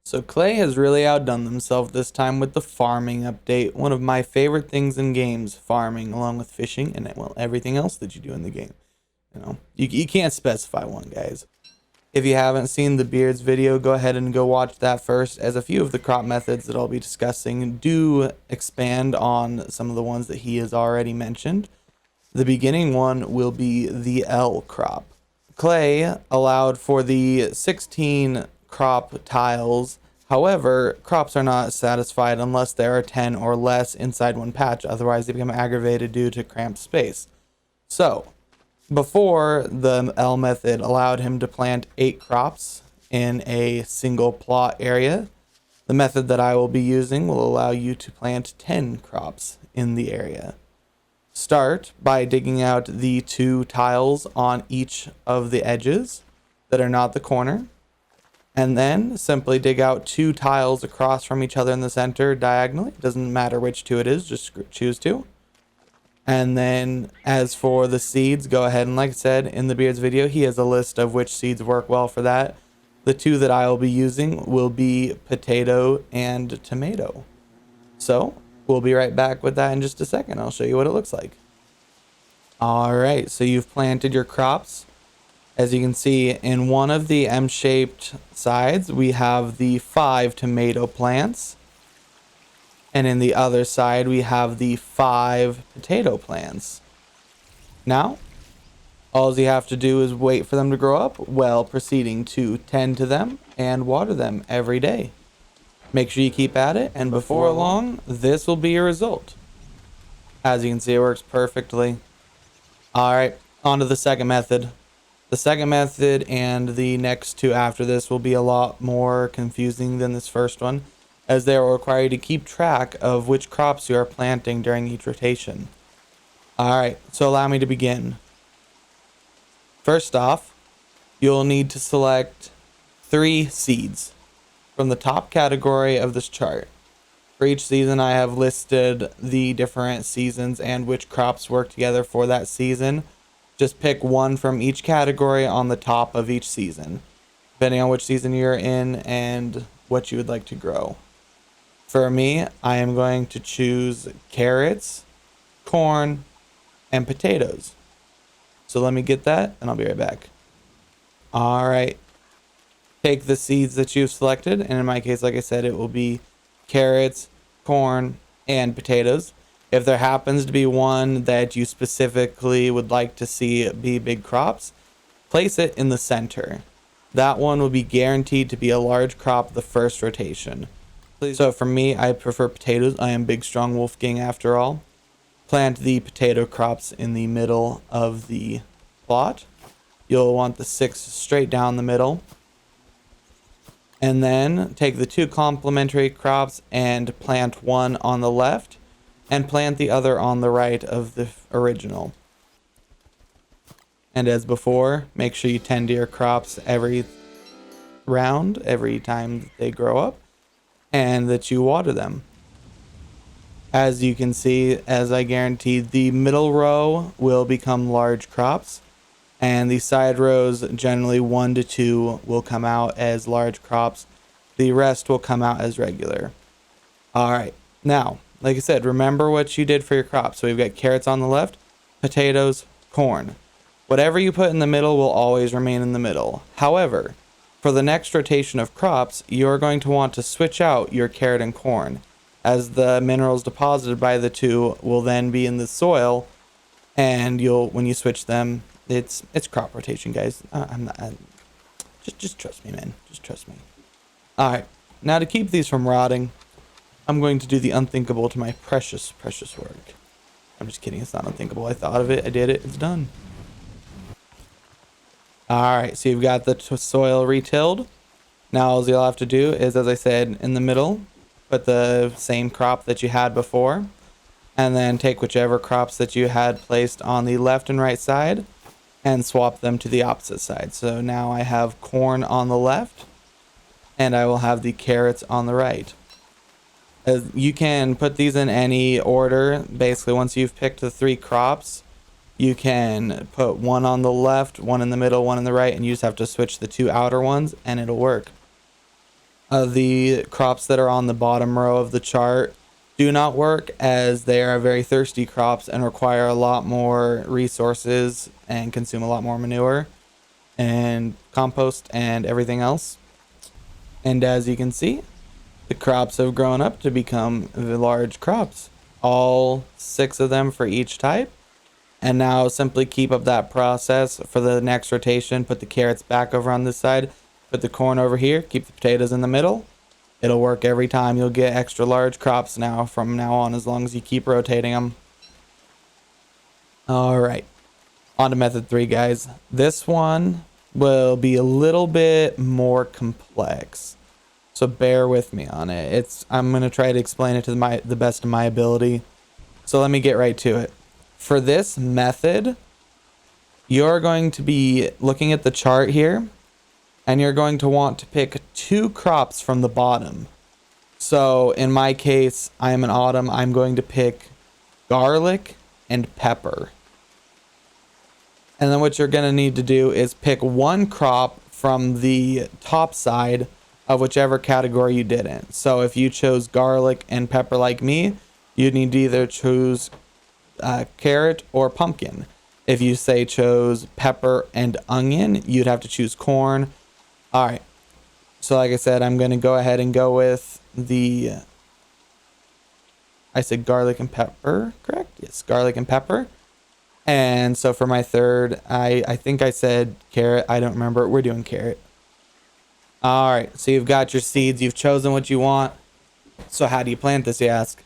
So Clay has really outdone themselves this time with the farming update. One of my favorite things in games, farming, along with fishing and well everything else that you do in the game. You can't specify one, guys. If you haven't seen the Beards video, go ahead and go watch that first, as a few of the crop methods that I'll be discussing do expand on some of the ones that he has already mentioned. The beginning one will be the L crop. Clay allowed for the 16 crop tiles. However, crops are not satisfied unless there are 10 or less inside one patch, otherwise they become aggravated due to cramped space. So, before, the L method allowed him to plant 8 crops in a single plot area. The method that I will be using will allow you to plant 10 crops in the area. Start by digging out the 2 tiles on each of the edges that are not the corner, and then simply dig out 2 tiles across from each other in the center diagonally. It doesn't matter which 2 it is, just choose 2. And then as for the seeds, go ahead and, like I said in the Beards video, he has a list of which seeds work well for that. The 2 that I will be using will be potato and tomato. So we'll be right back with that in just a second. I'll show you what it looks like. Alright, so you've planted your crops. As you can see, in one of the M-shaped sides, we have the 5 tomato plants. And in the other side, we have the 5 potato plants. Now, all you have to do is wait for them to grow up while proceeding to tend to them and water them every day. Make sure you keep at it, and before long, this will be your result. As you can see, it works perfectly. Alright, on to the second method. The second method and the next 2 after this will be a lot more confusing than this first one, as they will require you to keep track of which crops you are planting during each rotation. Alright, so allow me to begin. First off, you'll need to select 3 seeds from the top category of this chart. For each season, I have listed the different seasons and which crops work together for that season. Just pick 1 from each category on the top of each season, depending on which season you're in and what you would like to grow. For me, I am going to choose carrots, corn, and potatoes. So let me get that and I'll be right back. Alright. Take the seeds that you've selected, and in my case, like I said, it will be carrots, corn, and potatoes. If there happens to be one that you specifically would like to see be big crops, place it in the center. That one will be guaranteed to be a large crop the first rotation. So for me, I prefer potatoes. I am big strong Wolfgang after all. Plant the potato crops in the middle of the plot. You'll want the 6 straight down the middle. And then take the 2 complementary crops and plant 1 on the left and plant the other on the right of the original. And as before, make sure you tend to your crops every round, every time they grow up, and that you water them. As you can see, as I guaranteed, the middle row will become large crops, and the side rows, generally 1 to 2, will come out as large crops. The rest will come out as regular. Alright, now, like I said, remember what you did for your crops. So we've got carrots on the left, potatoes, corn. Whatever you put in the middle will always remain in the middle. However, for the next rotation of crops, you're going to want to switch out your carrot and corn, as the minerals deposited by the 2 will then be in the soil, and when you switch them, it's crop rotation, guys. Just trust me, man. Just trust me. All right. Now to keep these from rotting, I'm going to do the unthinkable to my precious, precious work. I'm just kidding. It's not unthinkable. I thought of it. I did it. It's done. All right. So you've got the soil retilled. Now all you'll have to do is, as I said, in the middle, put the same crop that you had before, and then take whichever crops that you had placed on the left and right side and swap them to the opposite side. So now I have corn on the left, and I will have the carrots on the right. As you can put these in any order. Basically, once you've picked the 3 crops, you can put 1 on the left, 1 in the middle, 1 in the right, and you just have to switch the 2 outer ones, and it'll work. The crops that are on the bottom row of the chart do not work, as they are very thirsty crops and require a lot more resources and consume a lot more manure and compost and everything else. And as you can see, the crops have grown up to become large crops, all 6 of them for each type. And now simply keep up that process for the next rotation. Put the carrots back over on this side, put the corn over here, keep the potatoes in the middle. It'll work every time. You'll get extra large crops now from now on, as long as you keep rotating them. All right, on to method 3, guys. This one will be a little bit more complex, so bear with me on it. I'm gonna try to explain it to the best of my ability. So let me get right to it. For this method, you're going to be looking at the chart here, and you're going to want to pick 2 crops from the bottom. So in my case, I am an autumn. I'm going to pick garlic and pepper. And then what you're going to need to do is pick 1 crop from the top side of whichever category you did in. So if you chose garlic and pepper like me, you'd need to either choose carrot or pumpkin. If you chose pepper and onion, you'd have to choose corn. All right. So like I said, I'm going to go ahead and go with I said garlic and pepper, correct? Yes, garlic and pepper. And so for my third, I think I said carrot. I don't remember. We're doing carrot. All right. So you've got your seeds. You've chosen what you want. So how do you plant this, you ask?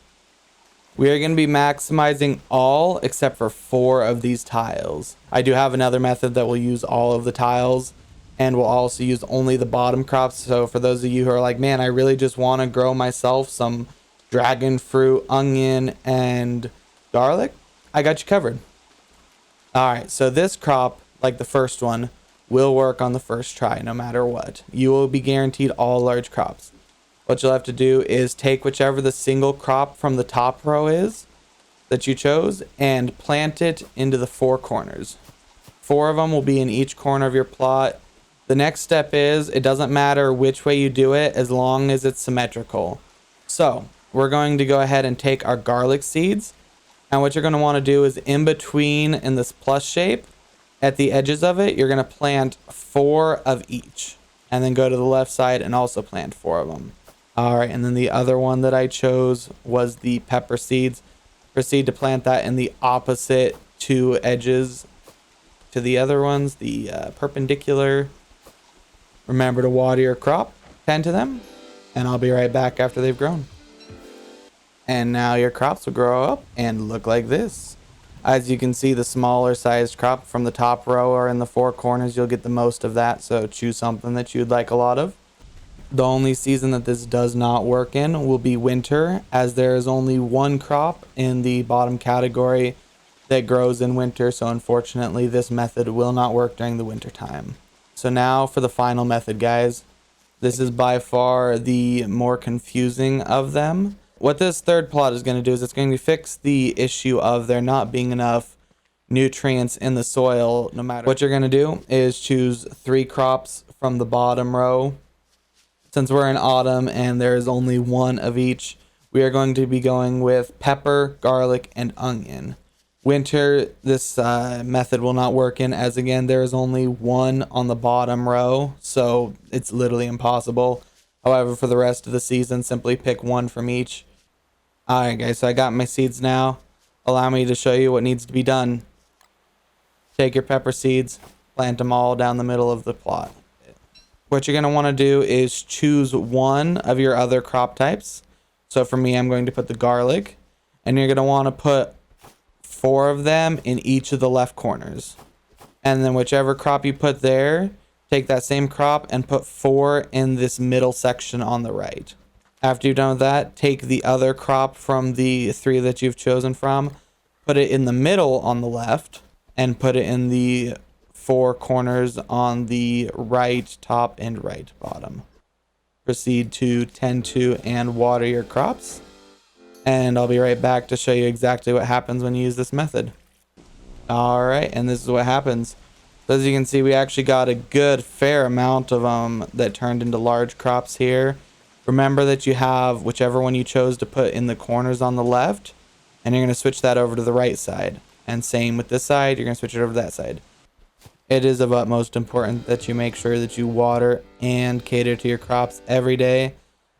We are going to be maximizing all except for 4 of these tiles. I do have another method that will use all of the tiles and will also use only the bottom crops. So for those of you who are like, man, I really just want to grow myself some dragon fruit, onion, and garlic, I got you covered. All right, so this crop, like the first one, will work on the first try no matter what. You will be guaranteed all large crops. What you'll have to do is take whichever the single crop from the top row is that you chose and plant it into the 4 corners. 4 of them will be in each corner of your plot. The next step is, it doesn't matter which way you do it as long as it's symmetrical. So we're going to go ahead and take our garlic seeds, and what you're going to want to do is in between in this plus shape at the edges of it, you're going to plant 4 of each, and then go to the left side and also plant 4 of them. All right, and then the other one that I chose was the pepper seeds. Proceed to plant that in the opposite 2 edges to the other ones, the perpendicular. Remember to water your crop, tend to them, and I'll be right back after they've grown. And now your crops will grow up and look like this. As you can see, the smaller sized crop from the top row or in the 4 corners, you'll get the most of that, so choose something that you'd like a lot of. The only season that this does not work in will be winter, as there is only 1 crop in the bottom category that grows in winter, so unfortunately this method will not work during the winter time. So now for the final method, guys. This is by far the more confusing of them. What this third plot is going to do is it's going to fix the issue of there not being enough nutrients in the soil no matter what you're going to do is choose 3 crops from the bottom row. Since we're in autumn and there's only 1 of each, we are going to be going with pepper, garlic, and onion. Winter, this method will not work in, as again, there is only 1 on the bottom row, so it's literally impossible. However, for the rest of the season, simply pick 1 from each. Alright guys, so I got my seeds now. Allow me to show you what needs to be done. Take your pepper seeds, plant them all down the middle of the plot. What you're going to want to do is choose 1 of your other crop types. So for me, I'm going to put the garlic, and you're going to want to put 4 of them in each of the left corners. And then whichever crop you put there, take that same crop and put 4 in this middle section on the right. After you've done with that, take the other crop from the 3 that you've chosen from, put it in the middle on the left, and put it in the 4 corners on the right top and right bottom. Proceed to tend to and water your crops, and I'll be right back to show you exactly what happens when you use this method. Alright, and this is what happens. So as you can see, we actually got a good fair amount of them that turned into large crops here. Remember that you have whichever one you chose to put in the corners on the left, and you're going to switch that over to the right side. And same with this side, you're going to switch it over to that side. It is of utmost importance that you make sure that you water and cater to your crops every day,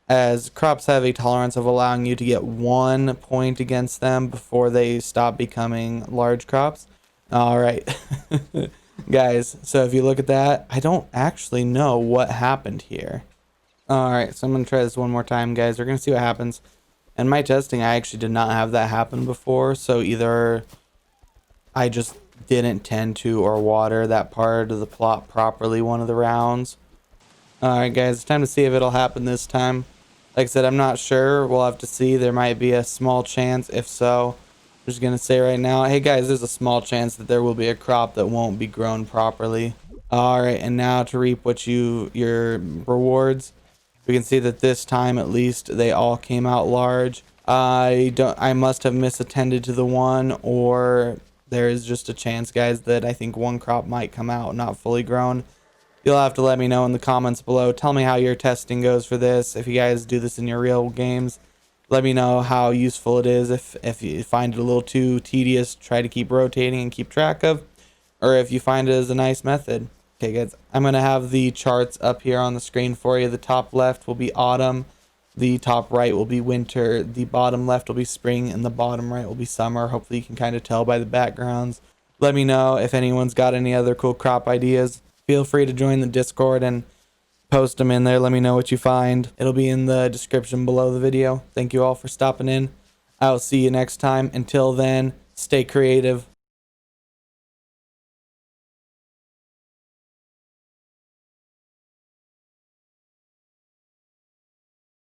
as crops have a tolerance of allowing you to get 1 point against them before they stop becoming large crops. All right, guys, so if you look at that, I don't actually know what happened here. All right, so I'm going to try this one more time, guys. We're going to see what happens. In my testing, I actually did not have that happen before, so either I just didn't tend to or water that part of the plot properly one of the rounds. All right, guys, it's time to see if it'll happen this time. Like I said, I'm not sure. We'll have to see. There might be a small chance. If so, I'm just going to say right now, hey, guys, there's a small chance that there will be a crop that won't be grown properly. All right, and now to reap your rewards. We can see that this time, at least, they all came out large. I must have misattended to the one, or there is just a chance, guys, that I think one crop might come out not fully grown. You'll have to let me know in the comments below. Tell me how your testing goes for this. If you guys do this in your real games, let me know how useful it is. If you find it a little too tedious, try to keep rotating and keep track of, or if you find it as a nice method. Okay, guys, I'm going to have the charts up here on the screen for you. The top left will be autumn. The top right will be winter. The bottom left will be spring. And the bottom right will be summer. Hopefully you can kind of tell by the backgrounds. Let me know if anyone's got any other cool crop ideas. Feel free to join the Discord and post them in there. Let me know what you find. It'll be in the description below the video. Thank you all for stopping in. I'll see you next time. Until then, stay creative.